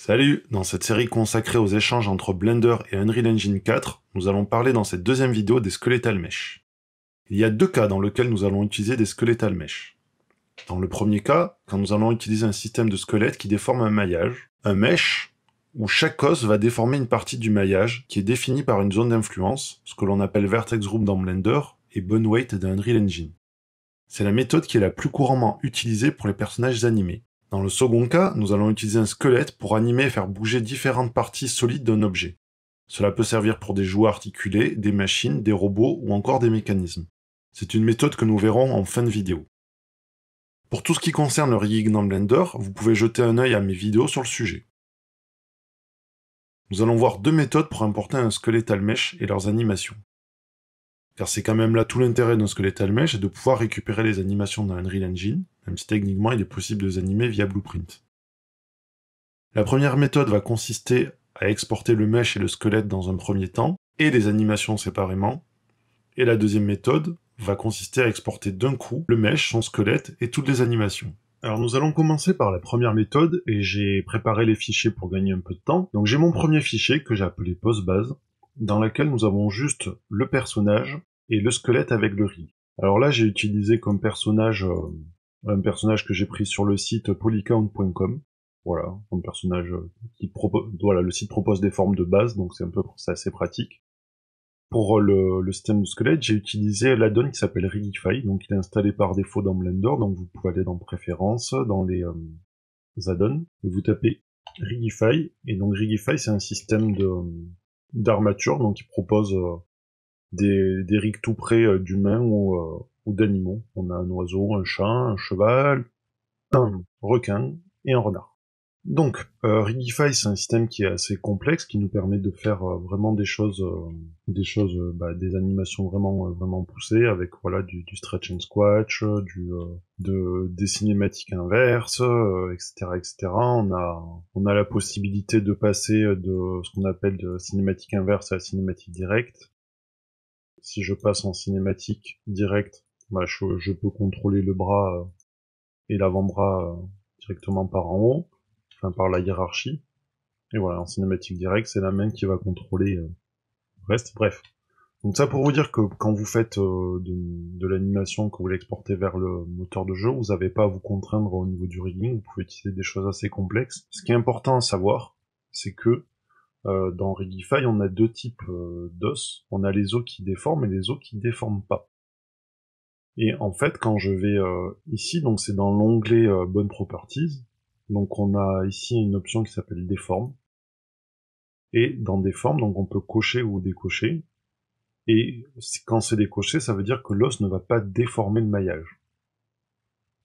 Salut! Dans cette série consacrée aux échanges entre Blender et Unreal Engine 4, nous allons parler dans cette deuxième vidéo des skeletal mesh. Il y a deux cas dans lesquels nous allons utiliser des skeletal mesh. Dans le premier cas, quand nous allons utiliser un système de squelette qui déforme un maillage, un mesh, où chaque os va déformer une partie du maillage qui est définie par une zone d'influence, ce que l'on appelle vertex group dans Blender et bone weight dans Unreal Engine. C'est la méthode qui est la plus couramment utilisée pour les personnages animés. Dans le second cas, nous allons utiliser un squelette pour animer et faire bouger différentes parties solides d'un objet. Cela peut servir pour des jouets articulés, des machines, des robots ou encore des mécanismes. C'est une méthode que nous verrons en fin de vidéo. Pour tout ce qui concerne le rigging dans Blender, vous pouvez jeter un œil à mes vidéos sur le sujet. Nous allons voir deux méthodes pour importer un skeletal mesh et leurs animations. Car c'est quand même là tout l'intérêt d'un skeletal mesh, est de pouvoir récupérer les animations dans Unreal Engine, même si techniquement il est possible de les animer via Blueprint. La première méthode va consister à exporter le mesh et le squelette dans un premier temps, et les animations séparément, et la deuxième méthode va consister à exporter d'un coup le mesh, son squelette et toutes les animations. Alors nous allons commencer par la première méthode, et j'ai préparé les fichiers pour gagner un peu de temps. Donc j'ai mon premier fichier que j'ai appelé postbase, dans lequel nous avons juste le personnage et le squelette avec le rig. Alors là, j'ai utilisé comme personnage un personnage que j'ai pris sur le site polycount.com. Voilà, un personnage qui propose, voilà, le site propose des formes de base, donc c'est assez pratique. Pour le système de squelette, j'ai utilisé l'add-on qui s'appelle Rigify, donc il est installé par défaut dans Blender, donc vous pouvez aller dans Préférences, dans les add-ons, et vous tapez Rigify, et donc Rigify c'est un système d'armature, donc il propose des rigs tout près d'humains ou d'animaux. On a un oiseau, un chat, un cheval, un requin et un renard. Donc, Rigify, c'est un système qui est assez complexe, qui nous permet de faire vraiment des animations vraiment poussées, avec voilà du stretch and squash, des cinématiques inverses, etc. On a la possibilité de passer de ce qu'on appelle de cinématique inverse à la cinématique directe. Si je passe en cinématique directe, bah, je peux contrôler le bras et l'avant-bras directement par en haut, enfin par la hiérarchie. Et voilà, en cinématique directe, c'est la main qui va contrôler le reste. Bref. Donc ça pour vous dire que quand vous faites de l'animation, que vous l'exportez vers le moteur de jeu, vous n'avez pas à vous contraindre au niveau du rigging, vous pouvez utiliser des choses assez complexes. Ce qui est important à savoir, c'est que dans Rigify, on a deux types d'os. On a les os qui déforment et les os qui déforment pas. Et en fait, quand je vais ici, donc c'est dans l'onglet Bone Properties, donc on a ici une option qui s'appelle Deform. Et dans Deform, donc on peut cocher ou décocher. Et quand c'est décoché, ça veut dire que l'os ne va pas déformer le maillage.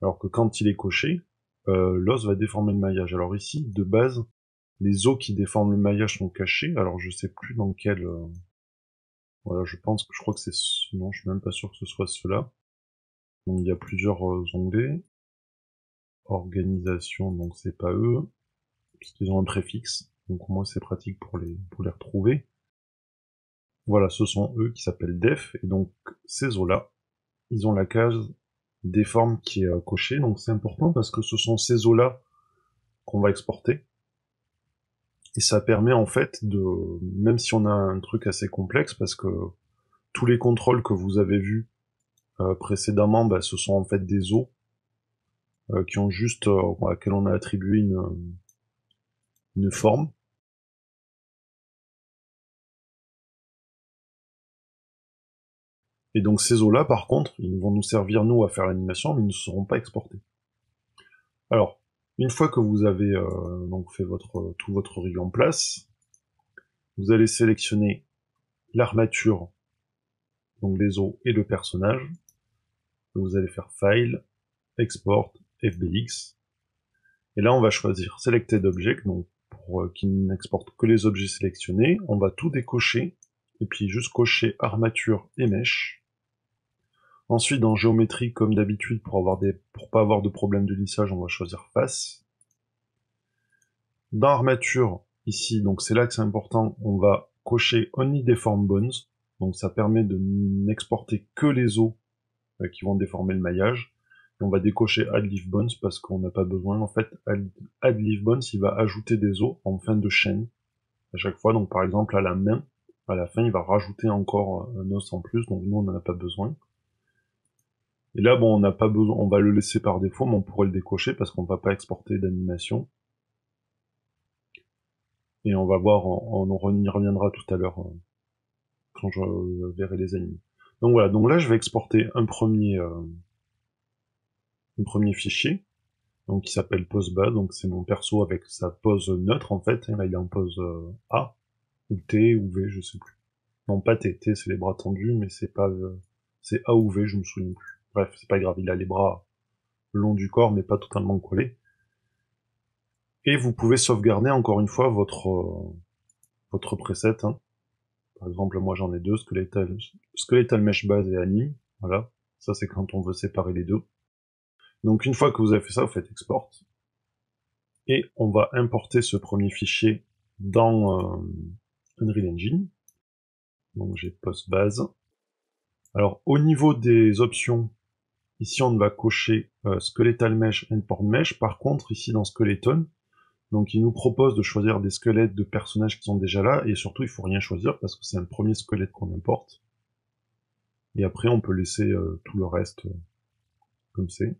Alors que quand il est coché, l'os va déformer le maillage. Alors ici, de base, les os qui déforment le maillage sont cachés. Alors je sais plus dans quel... Voilà, je crois que c'est... Non, je suis même pas sûr que ce soit cela. Donc il y a plusieurs onglets. Organisation, donc c'est pas eux, puisqu'ils ont un préfixe. Donc moi c'est pratique pour les retrouver. Voilà, ce sont eux qui s'appellent def, et donc ces os-là, ils ont la case déforme qui est cochée, donc c'est important parce que ce sont ces os-là qu'on va exporter. Et ça permet en fait de, même si on a un truc assez complexe, parce que tous les contrôles que vous avez vus précédemment, bah, ce sont en fait des os qui ont juste, à laquelle on a attribué une forme. Et donc ces os-là, par contre, ils vont nous servir, nous, à faire l'animation, mais ils ne seront pas exportés. Alors, une fois que vous avez donc fait tout votre rig en place, vous allez sélectionner l'armature, donc les os et le personnage. Vous allez faire File, Export, FBX. Et là, on va choisir Selected Object, donc pour qu'il n'exporte que les objets sélectionnés. On va tout décocher, et puis juste cocher armature et mesh. Ensuite, dans géométrie, comme d'habitude, pour pas avoir de problème de lissage, on va choisir face. Dans armature, ici, donc c'est là que c'est important, on va cocher Only Deform Bones. Donc ça permet de n'exporter que les os qui vont déformer le maillage. On va décocher Add Leaf Bones parce qu'on n'a pas besoin. En fait, Add Leaf Bones, il va ajouter des os en fin de chaîne à chaque fois. Donc par exemple à la main, à la fin, il va rajouter encore un os en plus, donc nous on n'en a pas besoin. Et là, bon, on n'a pas besoin, on va le laisser par défaut, mais on pourrait le décocher parce qu'on va pas exporter d'animation. Et on va voir, on y reviendra tout à l'heure quand je verrai les animes. Donc voilà, donc là je vais exporter un premier fichier, donc qui s'appelle poseBas, donc c'est mon perso avec sa pose neutre en fait, et là il est en pose A, ou T, ou V, je sais plus. Non, pas T, T c'est les bras tendus, mais c'est pas... c'est A ou V, je me souviens plus. Bref, c'est pas grave, il a les bras le long du corps, mais pas totalement collés. Et vous pouvez sauvegarder encore une fois votre preset. Hein. Par exemple, moi j'en ai deux, Skeletal Mesh Base et Anime. Voilà, ça c'est quand on veut séparer les deux. Donc une fois que vous avez fait ça, vous faites export. Et on va importer ce premier fichier dans Unreal Engine. Donc j'ai post base. Alors au niveau des options, ici on va cocher Skeletal Mesh, Endpoint Mesh. Par contre, ici dans Skeleton, donc il nous propose de choisir des squelettes de personnages qui sont déjà là, et surtout il faut rien choisir parce que c'est un premier squelette qu'on importe. Et après on peut laisser tout le reste comme c'est.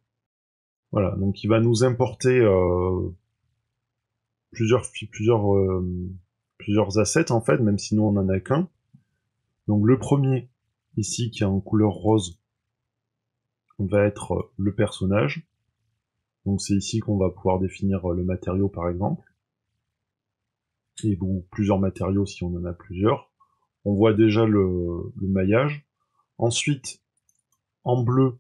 Voilà, donc il va nous importer plusieurs assets en fait, même si nous on en a qu'un. Donc le premier, ici, qui est en couleur rose, va être le personnage. Donc c'est ici qu'on va pouvoir définir le matériau par exemple. Et ou plusieurs matériaux si on en a plusieurs. On voit déjà le maillage. Ensuite, en bleu,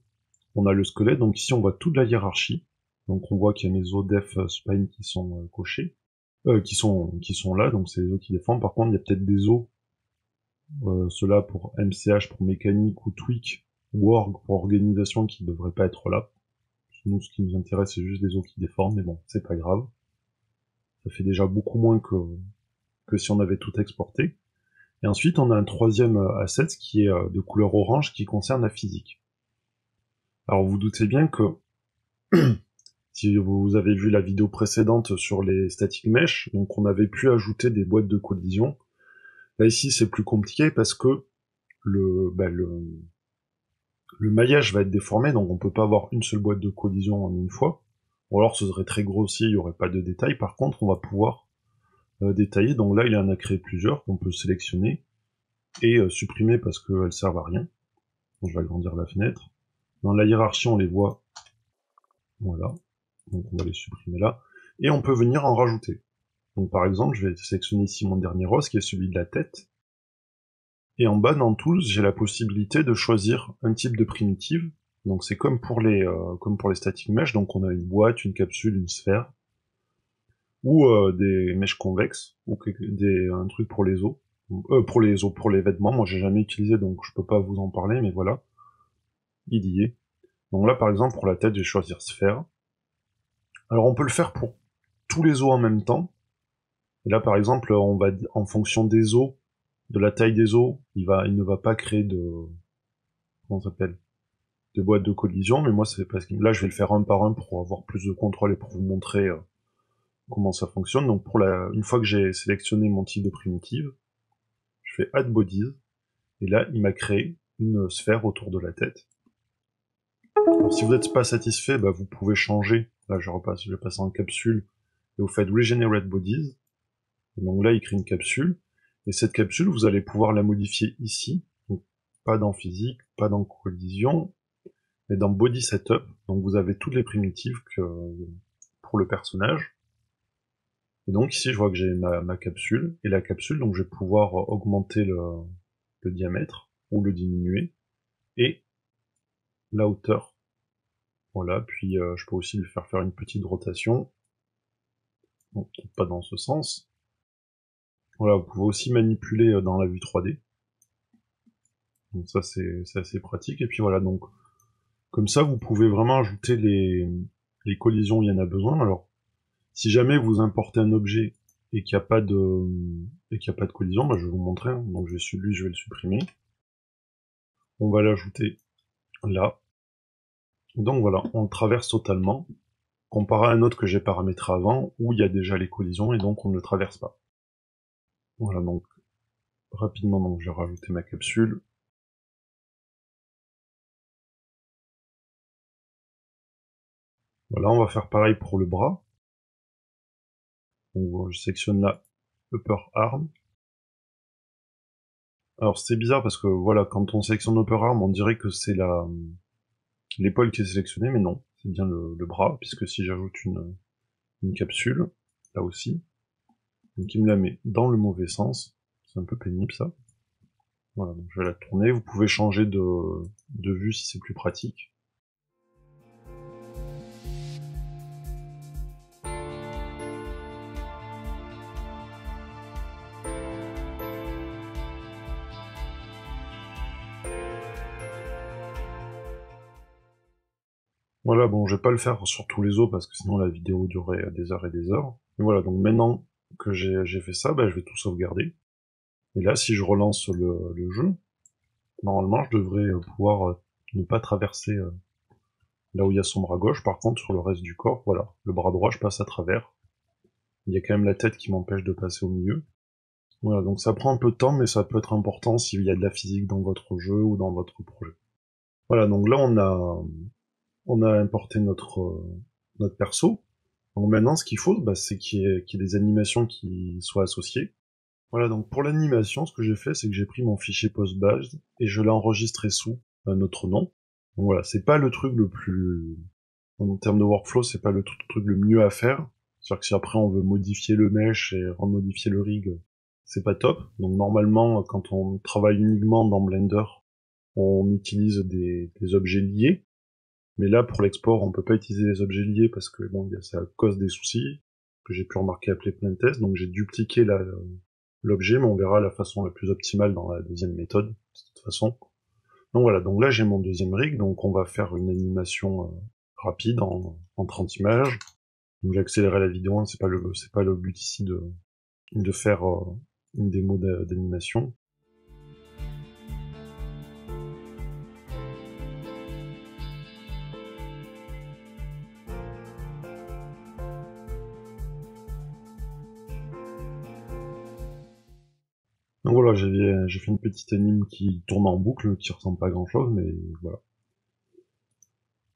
on a le squelette. Donc ici on voit toute la hiérarchie. Donc on voit qu'il y a mes os def spine qui sont cochés. Qui sont là, donc c'est les os qui défendent. Par contre, il y a peut-être des os, ceux-là pour MCH, pour mécanique, ou tweak, ou org pour organisation qui ne devraient pas être là. Nous, ce qui nous intéresse, c'est juste les os qui déforment, mais bon, c'est pas grave. Ça fait déjà beaucoup moins que si on avait tout exporté. Et ensuite, on a un troisième asset qui est de couleur orange qui concerne la physique. Alors, vous doutez bien que si vous avez vu la vidéo précédente sur les static mesh, donc on avait pu ajouter des boîtes de collision. Là ici c'est plus compliqué parce que le maillage va être déformé, donc on peut pas avoir une seule boîte de collision en une fois. Ou alors ce serait très grossier, il y aurait pas de détails. Par contre, on va pouvoir détailler. Donc là, il en a créé plusieurs qu'on peut sélectionner et supprimer parce qu'elles servent à rien. Donc, je vais agrandir la fenêtre. Dans la hiérarchie, on les voit. Voilà. Donc on va les supprimer là. Et on peut venir en rajouter. Donc par exemple, je vais sélectionner ici mon dernier rose, qui est celui de la tête. Et en bas, dans Tools, j'ai la possibilité de choisir un type de primitive. Donc c'est comme pour les static mesh, donc on a une boîte, une capsule, une sphère, ou des mèches convexes, ou un truc pour les os. Pour les vêtements, moi j'ai jamais utilisé, donc je peux pas vous en parler, mais voilà, il y est. Donc là, par exemple, pour la tête, je vais choisir sphère. Alors on peut le faire pour tous les os en même temps. Et là, par exemple, on va, en fonction des os, de la taille des os, il ne va pas créer de, comment ça s'appelle, de boîte de collision, mais moi c'est parce que là je vais le faire un par un pour avoir plus de contrôle et pour vous montrer comment ça fonctionne. Donc une fois que j'ai sélectionné mon type de primitive, je fais Add Bodies, et là il m'a créé une sphère autour de la tête. Alors si vous n'êtes pas satisfait, bah, vous pouvez changer. Là je vais passer en capsule, et vous faites Regenerate Bodies, et donc là il crée une capsule, et cette capsule vous allez pouvoir la modifier ici, donc pas dans physique, pas dans collision, mais dans Body Setup, donc vous avez toutes les primitives pour le personnage. Et donc ici je vois que j'ai ma capsule, et la capsule, donc je vais pouvoir augmenter le diamètre, ou le diminuer, et la hauteur. Voilà, puis je peux aussi lui faire une petite rotation, donc pas dans ce sens. Voilà, vous pouvez aussi manipuler dans la vue 3D. Donc ça c'est assez pratique, et puis voilà, donc comme ça vous pouvez vraiment ajouter les collisions où il y en a besoin. Alors si jamais vous importez un objet et qu'il n'y a pas de collision, bah, je vais vous montrer. Hein. Donc lui, je vais le supprimer. On va l'ajouter là. Donc voilà, on le traverse totalement, comparé à un autre que j'ai paramétré avant, où il y a déjà les collisions, et donc on ne le traverse pas. Voilà, donc rapidement, donc je vais rajouter ma capsule. Voilà, on va faire pareil pour le bras. Donc je sélectionne la Upper Arm. Alors c'est bizarre parce que voilà, quand on sélectionne Upper Arm, on dirait que c'est l'épaule qui est sélectionnée, mais non, c'est bien le bras, puisque si j'ajoute une capsule, là aussi, donc il me la met dans le mauvais sens, c'est un peu pénible ça. Voilà, donc je vais la tourner, vous pouvez changer de vue si c'est plus pratique. Voilà, bon, je vais pas le faire sur tous les os parce que sinon la vidéo durerait des heures et des heures. Et voilà, donc maintenant que j'ai fait ça, bah, je vais tout sauvegarder. Et là, si je relance le jeu, normalement, je devrais pouvoir ne pas traverser là où il y a son bras gauche. Par contre, sur le reste du corps, voilà, le bras droit, je passe à travers. Il y a quand même la tête qui m'empêche de passer au milieu. Voilà, donc ça prend un peu de temps, mais ça peut être important s'il y a de la physique dans votre jeu ou dans votre projet. Voilà, donc là, on a importé notre perso. Donc maintenant, ce qu'il faut, bah, c'est qu'il y ait des animations qui soient associées. Voilà, donc pour l'animation, ce que j'ai fait, c'est que j'ai pris mon fichier postbase et je l'ai enregistré sous notre nom. Donc voilà, c'est pas le truc le plus... En termes de workflow, c'est pas le truc le mieux à faire. C'est-à-dire que si après on veut modifier le mesh et remodifier le rig, c'est pas top. Donc normalement, quand on travaille uniquement dans Blender, on utilise des objets liés. Mais là, pour l'export, on peut pas utiliser les objets liés parce que bon, ça cause des soucis que j'ai pu remarquer après plein de tests. Donc j'ai dupliqué l'objet, mais on verra la façon la plus optimale dans la deuxième méthode, de toute façon. Donc voilà, donc là j'ai mon deuxième rig, donc on va faire une animation rapide en 30 images. Donc j'ai accéléré la vidéo, hein, c'est pas le but ici de faire une démo d'animation. Donc voilà, j'ai fait une petite anime qui tourne en boucle, qui ressemble pas à grand chose, mais voilà.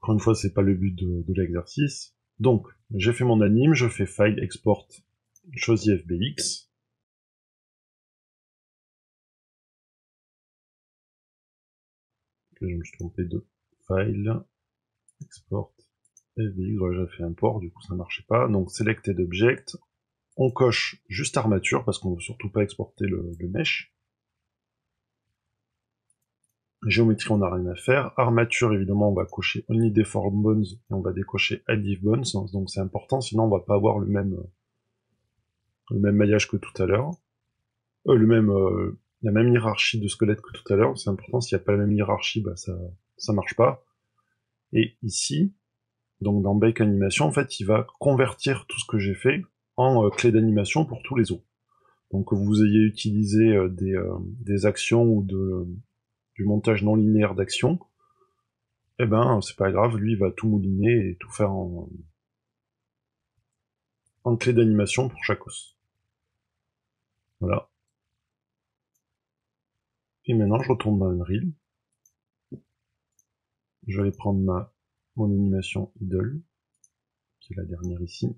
Encore une fois, c'est pas le but de l'exercice. Donc, j'ai fait mon anime, je fais File, Export, choisis FBX. Je me suis trompé de File, Export, FBX, voilà, j'ai fait import, du coup ça marchait pas. Donc, Selected Object, on coche juste armature, parce qu'on veut surtout pas exporter le mesh. Géométrie, on n'a rien à faire. Armature, évidemment, on va cocher Only Deform Bones, et on va décocher Add Div Bones, donc c'est important, sinon on va pas avoir le même maillage que tout à l'heure. La même hiérarchie de squelette que tout à l'heure, c'est important, s'il n'y a pas la même hiérarchie, bah ça marche pas. Et ici, donc dans Bake Animation, en fait, il va convertir tout ce que j'ai fait en clé d'animation pour tous les autres. Donc que vous ayez utilisé des actions ou du montage non linéaire d'actions, eh ben c'est pas grave, lui il va tout mouliner et tout faire en clé d'animation pour chaque os. Voilà. Et maintenant je retourne dans Unreal. Je vais prendre mon animation idle, qui est la dernière ici.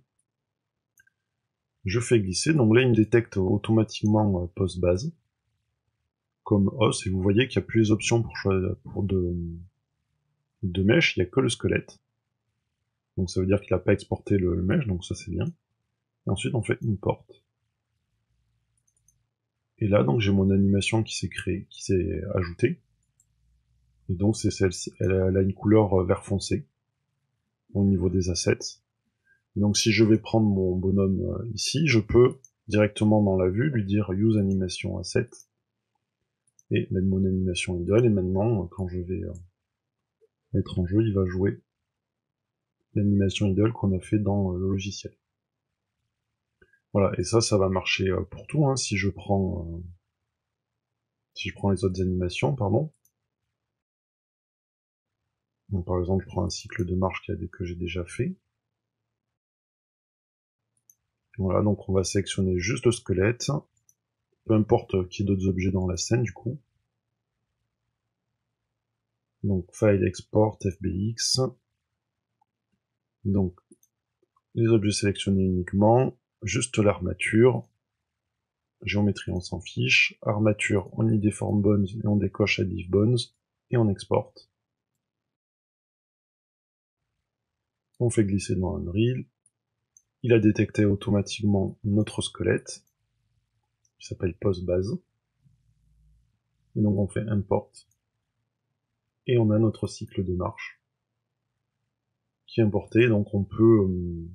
Je fais glisser, donc là il me détecte automatiquement post base comme os, et vous voyez qu'il n'y a plus les options pour choisir de mesh, il n'y a que le squelette. Donc ça veut dire qu'il n'a pas exporté le mesh, donc ça c'est bien. Et ensuite on fait import. Et là donc j'ai mon animation qui s'est créée, qui s'est ajoutée. Et donc c'est celle-ci, elle a une couleur vert foncé au niveau des assets. Et donc si je vais prendre mon bonhomme ici, je peux directement dans la vue lui dire use animation asset et mettre mon animation idle, et maintenant quand je vais mettre en jeu, il va jouer l'animation idle qu'on a fait dans le logiciel. Voilà, et ça va marcher pour tout, hein. Si je prends les autres animations, pardon, Donc par exemple, je prends un cycle de marche que j'ai déjà fait. Voilà, donc on va sélectionner juste le squelette, peu importe qu'il y ait d'autres objets dans la scène du coup. Donc File, Export, FBX. Donc les objets sélectionnés uniquement, juste l'armature. Géométrie, on s'en fiche. Armature, on y déforme Bones et on décoche Additive Bones et on exporte. On fait glisser dans Unreal. Il a détecté automatiquement notre squelette, qui s'appelle PostBase. Et donc on fait Import. Et on a notre cycle de marche qui est importé. Donc on peut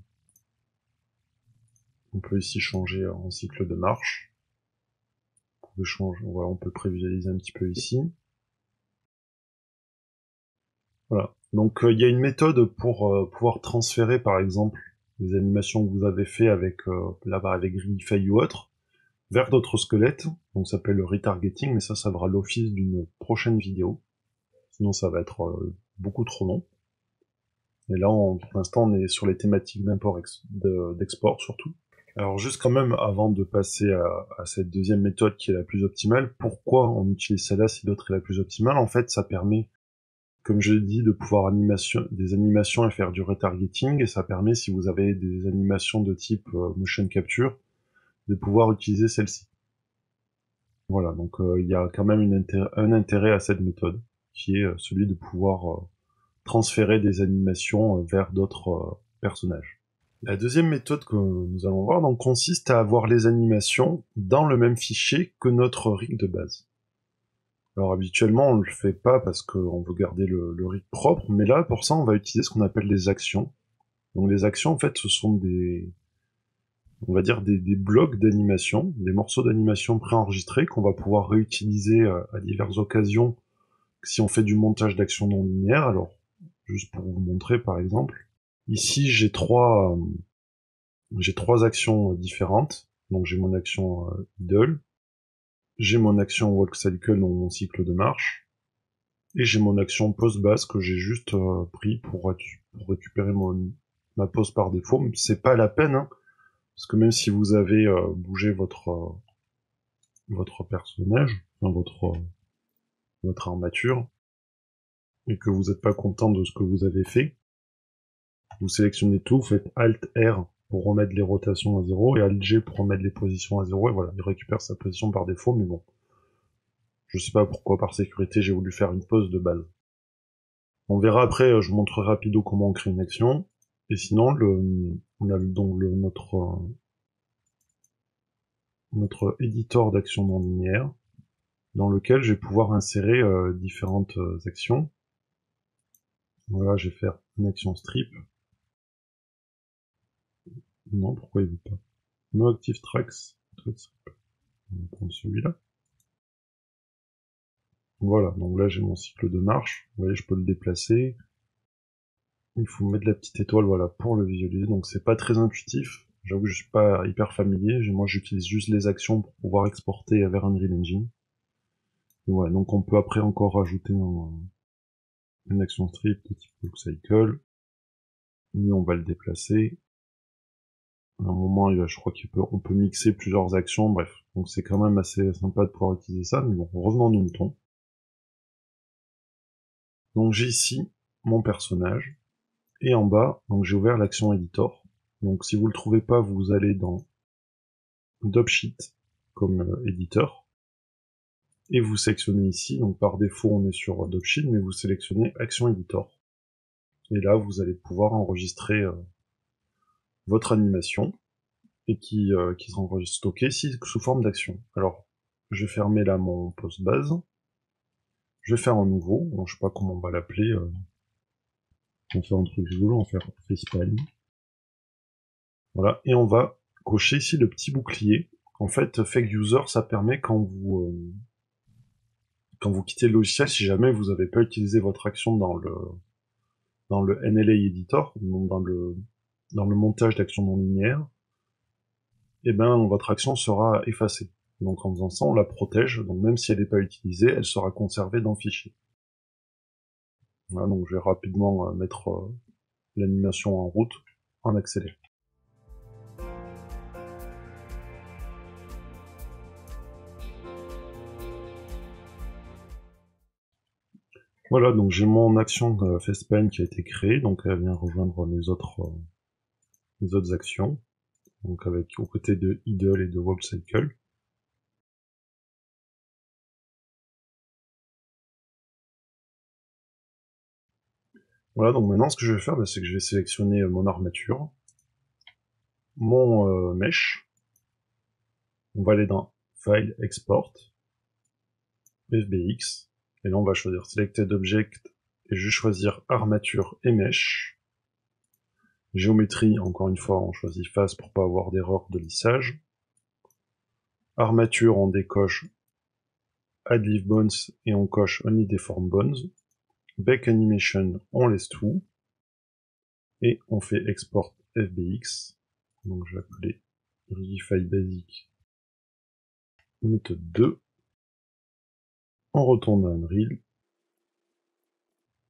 ici changer en cycle de marche. Voilà, on peut prévisualiser un petit peu ici. Voilà. Donc il y a une méthode pour pouvoir transférer par exemple les animations que vous avez fait avec avec Greenify ou autre vers d'autres squelettes. Donc ça s'appelle le retargeting, mais ça fera l'office d'une prochaine vidéo. Sinon ça va être beaucoup trop long. Et là, pour l'instant, on est sur les thématiques d'export surtout. Alors juste quand même, avant de passer à cette deuxième méthode qui est la plus optimale, pourquoi on utilise celle-là si l'autre est la plus optimale? En fait, ça permet, comme je l'ai dit, de pouvoir des animations et faire du retargeting, et ça permet, si vous avez des animations de type motion capture, de pouvoir utiliser celle-ci. Voilà, donc il y a quand même un intérêt à cette méthode, qui est celui de pouvoir transférer des animations vers d'autres personnages. La deuxième méthode que nous allons voir donc consiste à avoir les animations dans le même fichier que notre rig de base. Alors habituellement on ne le fait pas parce qu'on veut garder le rig propre, mais là pour ça on va utiliser ce qu'on appelle des actions. Donc les actions en fait ce sont on va dire des blocs d'animation, des morceaux d'animation préenregistrés qu'on va pouvoir réutiliser à diverses occasions si on fait du montage d'actions non linéaires. Alors juste pour vous montrer par exemple, ici j'ai trois actions différentes. Donc j'ai mon action idle, j'ai mon action walk cycle dans mon cycle de marche, et j'ai mon action pause basse que j'ai juste pris pour récupérer ma pause par défaut. C'est pas la peine, hein, parce que même si vous avez bougé votre personnage, enfin votre armature, et que vous n'êtes pas content de ce que vous avez fait, vous sélectionnez tout, vous faites Alt R pour remettre les rotations à 0, et Alt G pour remettre les positions à 0, et voilà, il récupère sa position par défaut, mais bon. Je sais pas pourquoi par sécurité j'ai voulu faire une pause de base. On verra après, je vous montrerai rapido comment on crée une action. Et sinon, on a donc notre éditeur d'action non linéaire, dans lequel je vais pouvoir insérer différentes actions. Voilà, je vais faire une action strip. Non, pourquoi il veut pas? No active tracks. On va prendre celui-là. Voilà, donc là j'ai mon cycle de marche. Vous voyez, je peux le déplacer. Il faut mettre la petite étoile, voilà, pour le visualiser. Donc c'est pas très intuitif. J'avoue que je suis pas hyper familier. Moi, j'utilise juste les actions pour pouvoir exporter vers Unreal Engine. Et voilà, donc on peut après encore rajouter une action strip de type loop cycle. Et on va le déplacer. À un moment, je crois on peut mixer plusieurs actions. Bref, donc c'est quand même assez sympa de pouvoir utiliser ça. Mais bon, revenons à nos moutons. Donc j'ai ici mon personnage. Et en bas, donc j'ai ouvert l'action editor. Donc si vous le trouvez pas, vous allez dans Dopsheet comme éditeur. Et vous sélectionnez ici, donc par défaut on est sur Dopsheet, mais vous sélectionnez Action Editor. Et là vous allez pouvoir enregistrer votre animation, et qui sera stockée ici sous forme d'action. Alors, je vais fermer là mon post base, je vais faire un nouveau, bon, je sais pas comment on va l'appeler, on va faire un truc rigolo, on va faire FaceTime. Voilà, et on va cocher ici le petit bouclier. En fait, Fake User, ça permet quand vous quittez le logiciel, si jamais vous n'avez pas utilisé votre action dans le NLA Editor, donc dans le montage d'actions non linéaires, et ben votre action sera effacée. Donc en faisant ça, on la protège, donc même si elle n'est pas utilisée, elle sera conservée dans le fichier. Voilà, donc je vais rapidement mettre l'animation en route en accéléré. Voilà, donc j'ai mon action Facepaint qui a été créée, donc elle vient rejoindre mes autres actions, donc avec aux côtés de Idle et de Wobcycle. Voilà, donc maintenant ce que je vais faire, c'est que je vais sélectionner mon armature, mon mesh, on va aller dans File, Export, FBX, et là on va choisir Selected Object, et je vais choisir Armature et Mesh. Géométrie, encore une fois, on choisit Face pour pas avoir d'erreur de lissage. Armature, on décoche Add Leaf Bones et on coche Only Deform Bones. Back Animation, on laisse tout. Et on fait Export FBX. Donc je vais appeler Rigify Basic méthode 2. On retourne à Unreal.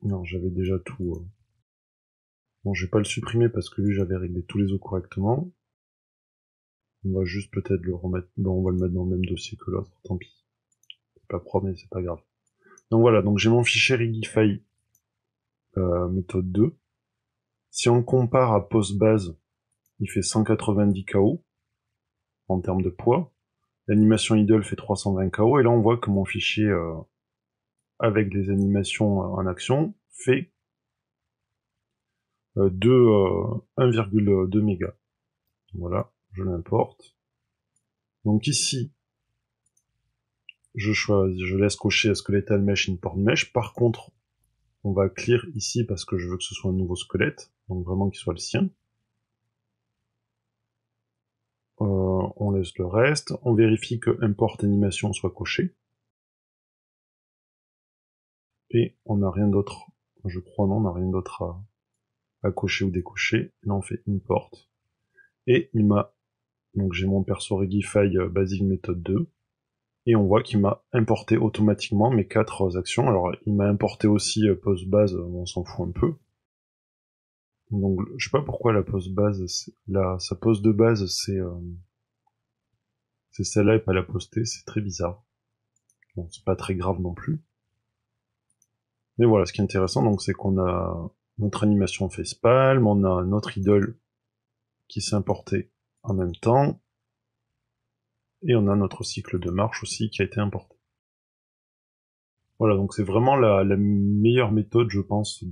Non, j'avais déjà tout. Bon, je vais pas le supprimer parce que lui j'avais réglé tous les os correctement. On va juste peut-être le remettre. Bon, on va le mettre dans le même dossier que l'autre, tant pis. C'est pas propre, mais c'est pas grave. Donc voilà, donc j'ai mon fichier Rigify méthode 2. Si on le compare à Postbase, il fait 190 KO en termes de poids. L'animation idle fait 320 KO, et là on voit que mon fichier avec les animations en action fait 1,2 mégas. Voilà, je l'importe. Donc ici, je laisse cocher Skeletal Mesh Import Mesh. Par contre, on va clear ici parce que je veux que ce soit un nouveau squelette, donc vraiment qu'il soit le sien. On laisse le reste, on vérifie que Import Animation soit coché. Et on n'a rien d'autre, je crois non, on n'a rien d'autre à cocher ou décocher. Là on fait Import. Et il m'a, donc j'ai mon perso Regify Basic Method 2. Et on voit qu'il m'a importé automatiquement mes 4 actions. Alors il m'a importé aussi Postbase, on s'en fout un peu. Donc je sais pas pourquoi la Postbase, sa pose de base c'est celle-là et pas la postée, c'est très bizarre. Bon, c'est pas très grave non plus. Mais voilà, ce qui est intéressant, donc, c'est qu'on a notre animation facepalm, on a notre idole qui s'est importé en même temps, et on a notre cycle de marche aussi qui a été importé. Voilà, donc c'est vraiment la meilleure méthode, je pense,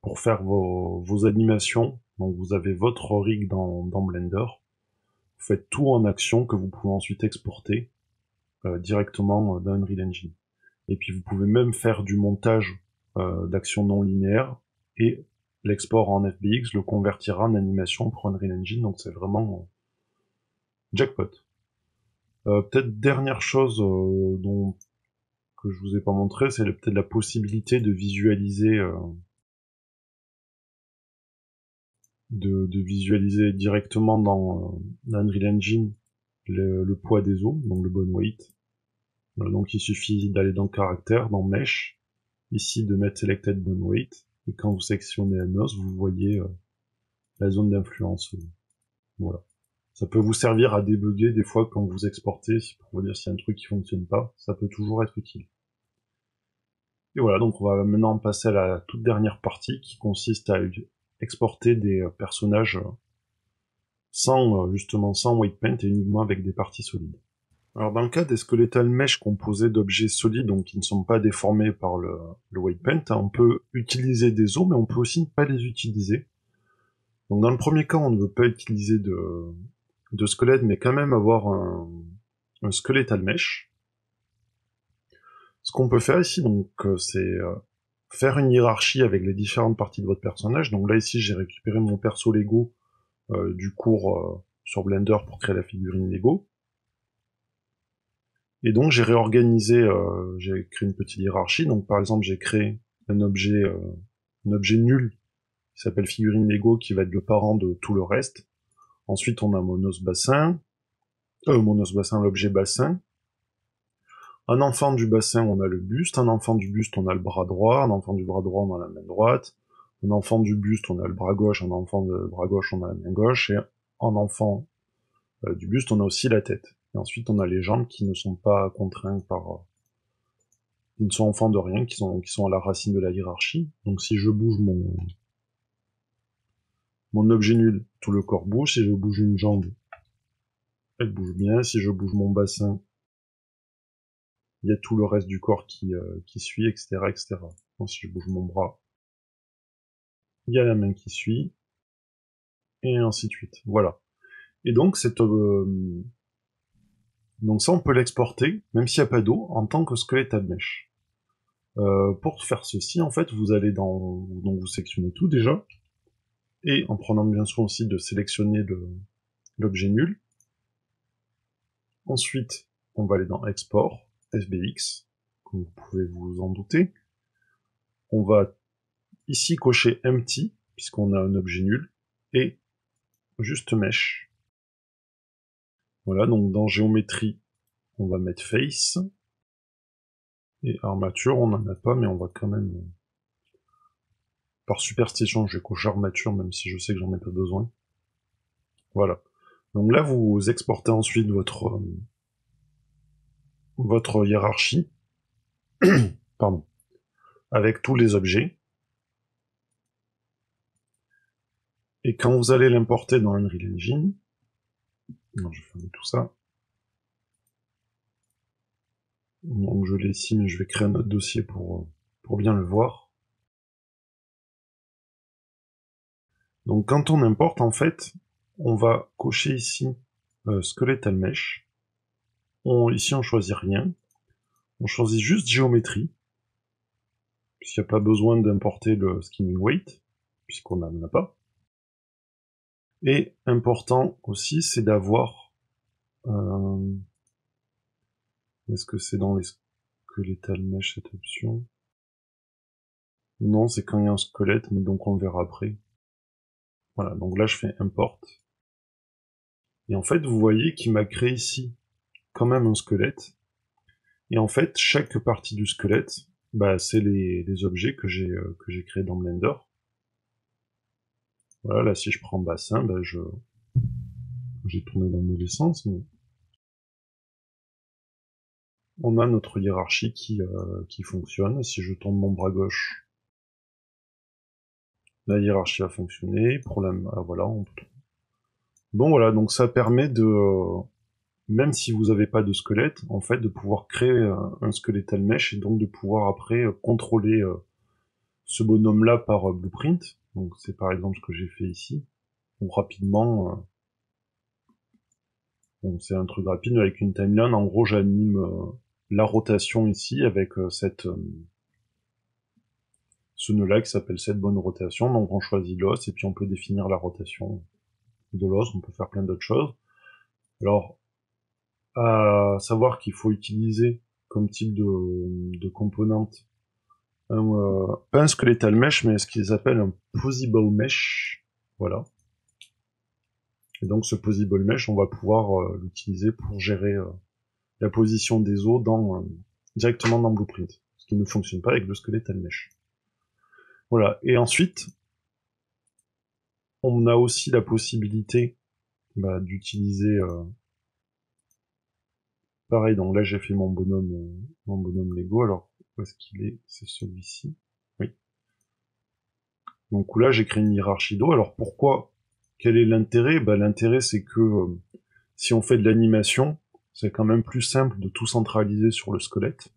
pour faire vos animations. Donc vous avez votre rig dans Blender, vous faites tout en action que vous pouvez ensuite exporter directement dans Unreal Engine. Et puis vous pouvez même faire du montage d'actions non linéaires, et l'export en FBX le convertira en animation pour Unreal Engine, donc c'est vraiment jackpot. Peut-être dernière chose que je vous ai pas montré, c'est peut-être la possibilité de visualiser directement dans Unreal Engine le poids des os, donc le bone weight. Donc il suffit d'aller dans caractère, dans mesh, ici de mettre selected bone weight, et quand vous sélectionnez un os, vous voyez la zone d'influence. Voilà. Ça peut vous servir à débugger des fois quand vous exportez, pour vous dire s'il y a un truc qui fonctionne pas, ça peut toujours être utile. Et voilà, donc on va maintenant passer à la toute dernière partie qui consiste à exporter des personnages justement sans weight paint et uniquement avec des parties solides. Alors dans le cas des skeletal mesh composés d'objets solides, donc qui ne sont pas déformés par le weight paint, on peut utiliser des os, mais on peut aussi ne pas les utiliser. Donc dans le premier cas, on ne veut pas utiliser de squelette, mais quand même avoir un skeletal mesh. Ce qu'on peut faire ici, donc, c'est faire une hiérarchie avec les différentes parties de votre personnage. Donc là ici, j'ai récupéré mon perso Lego du cours sur Blender pour créer la figurine Lego. Et donc j'ai réorganisé, j'ai créé une petite hiérarchie. Donc par exemple, j'ai créé un objet nul qui s'appelle figurine Lego, qui va être le parent de tout le reste. Ensuite, on a mon os bassin, l'objet bassin. Un enfant du bassin, on a le buste. Un enfant du buste, on a le bras droit. Un enfant du bras droit, on a la main droite. Un enfant du buste, on a le bras gauche. Un enfant du bras gauche, on a la main gauche. Et un enfant du buste, on a aussi la tête. Et ensuite, on a les jambes qui ne sont pas contraintes par... qui ne sont enfants de rien, qui sont à la racine de la hiérarchie. Donc si je bouge mon objet nul, tout le corps bouge. Si je bouge une jambe, elle bouge bien. Si je bouge mon bassin, il y a tout le reste du corps qui suit, etc., etc. Donc, si je bouge mon bras, il y a la main qui suit, et ainsi de suite. Voilà. Et donc, donc ça, on peut l'exporter, même s'il n'y a pas d'eau, en tant que squelettable mesh. Pour faire ceci, en fait, vous allez donc vous sélectionnez tout déjà, et en prenant bien soin aussi de sélectionner l'objet nul. Ensuite, on va aller dans Export, FBX, comme vous pouvez vous en douter. On va ici cocher Empty, puisqu'on a un objet nul, et juste Mesh. Voilà, donc dans Géométrie, on va mettre Face, et Armature, on n'en a pas, mais on va quand même... Par superstition, je vais cocher Armature, même si je sais que j'en ai pas besoin. Voilà. Donc là, vous exportez ensuite votre hiérarchie, pardon, avec tous les objets. Et quand vous allez l'importer dans Unreal Engine, non, je vais fermer tout ça. Donc je l'ai ici, mais je vais créer un autre dossier pour bien le voir. Donc quand on importe, en fait, on va cocher ici Skeletal Mesh. Ici, on choisit rien. On choisit juste Géométrie, puisqu'il n'y a pas besoin d'importer le Skinning Weight, puisqu'on n'en a pas. Et important aussi, c'est d'avoir... Est-ce que c'est dans les Skeletal Mesh, cette option? Non, c'est quand il y a un squelette, mais donc on le verra après. Voilà, donc là je fais Import. Et en fait, vous voyez qu'il m'a créé ici quand même un squelette. Et en fait, chaque partie du squelette, bah, c'est les objets que j'ai créés dans Blender. Voilà, là si je prends bassin, bah, j'ai tourné dans le mauvais sens, mais on a notre hiérarchie qui fonctionne. Si je tourne mon bras gauche, la hiérarchie a fonctionné. Voilà. Bon voilà, donc ça permet de, même si vous n'avez pas de squelette, en fait, de pouvoir créer un skeletal mesh et donc de pouvoir après contrôler ce bonhomme-là par blueprint. Donc c'est par exemple ce que j'ai fait ici. Ou rapidement, bon, c'est un truc rapide avec une timeline. En gros, j'anime la rotation ici avec ce nœud-là qui s'appelle cette bonne rotation. Donc on choisit l'os et puis on peut définir la rotation de l'os. On peut faire plein d'autres choses. Alors, à savoir qu'il faut utiliser comme type de composante pas un skeletal mesh, mais ce qu'ils appellent un posable mesh. Voilà. Et donc ce posable mesh, on va pouvoir l'utiliser pour gérer la position des os directement dans Blueprint, ce qui ne fonctionne pas avec le skeletal mesh. Voilà. Et ensuite, on a aussi la possibilité d'utiliser pareil. Donc là, j'ai fait mon bonhomme Lego. Alors où est-ce qu'il est? C'est celui-ci. Oui. Donc là, j'ai créé une hiérarchie d'eau. Alors pourquoi? Quel est l'intérêt? L'intérêt, c'est que si on fait de l'animation, c'est quand même plus simple de tout centraliser sur le squelette.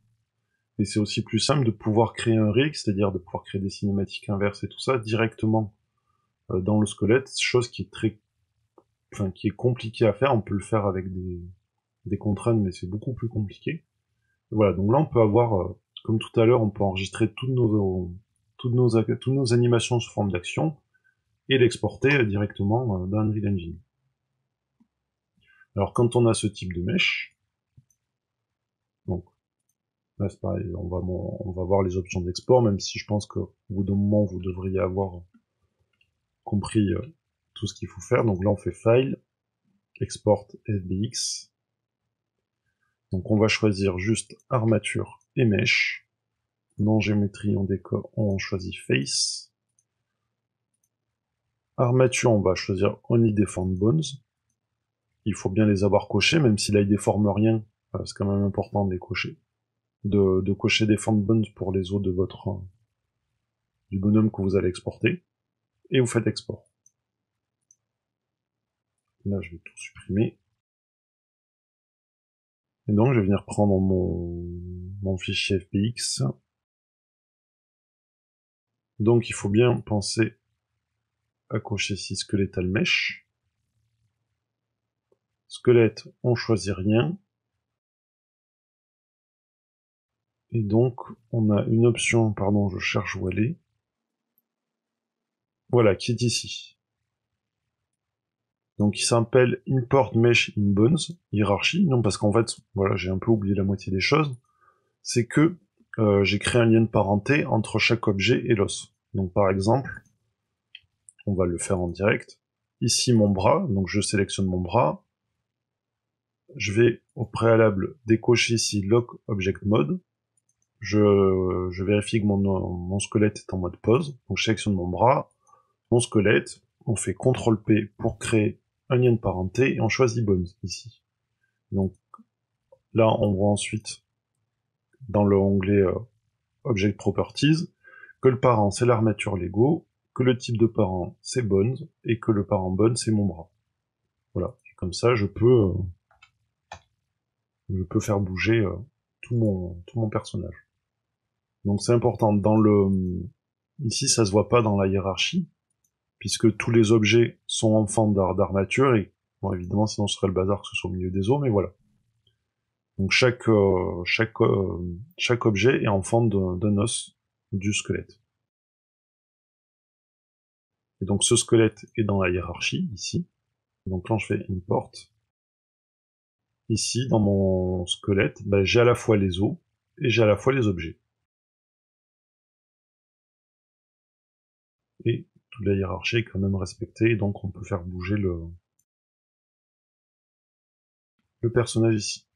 Et c'est aussi plus simple de pouvoir créer un rig, c'est-à-dire de pouvoir créer des cinématiques inverses et tout ça directement dans le squelette, chose qui est qui est compliquée à faire. On peut le faire avec des contraintes, mais c'est beaucoup plus compliqué. Et voilà, donc là on peut avoir, comme tout à l'heure, on peut enregistrer toutes nos animations sous forme d'action et l'exporter directement dans Unreal Engine. Alors quand on a ce type de mesh, donc là c'est pareil, on va voir les options d'export, même si je pense qu'au bout d'un moment vous devriez avoir compris tout ce qu'il faut faire. Donc là on fait File, Export FBX. Donc on va choisir juste armature et mesh. Non géométrie, on choisit face. Armature, on va choisir only deform bones. Il faut bien les avoir cochés, même si là ils déforment rien, c'est quand même important de les cocher. De cocher deform bones pour les os de votre du bonhomme que vous allez exporter. Et vous faites export. Là je vais tout supprimer. Et donc je vais venir prendre mon fichier FBX. Donc il faut bien penser à cocher ici skeletal mesh. Squelette, on choisit rien. Et donc on a une option, pardon, je cherche où elle est. Voilà, qui est ici. Donc il s'appelle Import Mesh in Bones, hiérarchie, non parce qu'en fait, voilà, j'ai un peu oublié la moitié des choses. C'est que j'ai créé un lien de parenté entre chaque objet et l'os. Donc par exemple, on va le faire en direct. Ici mon bras, donc je sélectionne mon bras. Je vais au préalable décocher ici Lock Object Mode. Je vérifie que mon squelette est en mode pause. Donc je sélectionne mon bras, mon squelette. On fait CTRL P pour créer un lien de parenté et on choisit Bones ici. Donc là on voit ensuite dans le onglet Object Properties que le parent c'est l'armature Lego, que le type de parent c'est Bones et que le parent Bones c'est mon bras. Voilà, et comme ça je peux faire bouger tout mon personnage. Donc c'est important, ici ça se voit pas dans la hiérarchie, puisque tous les objets sont enfants d'armature, et bon évidemment sinon ce serait le bazar que ce soit au milieu des os, mais voilà. Donc chaque objet est enfant d'un os du squelette. Et donc ce squelette est dans la hiérarchie, ici. Donc quand je fais import, ici dans mon squelette, ben, j'ai à la fois les os et j'ai à la fois les objets. Et toute la hiérarchie est quand même respectée, et donc on peut faire bouger le personnage ici.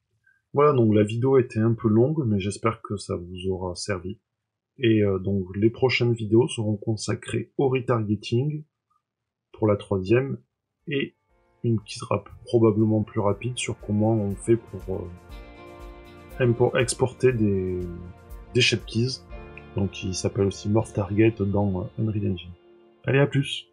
Voilà, donc la vidéo était un peu longue, mais j'espère que ça vous aura servi. Et donc les prochaines vidéos seront consacrées au retargeting pour la 3e, et une qui sera probablement plus rapide sur comment on fait pour exporter des shape keys, donc qui s'appelle aussi Morph Target dans Unreal Engine. Allez, à plus!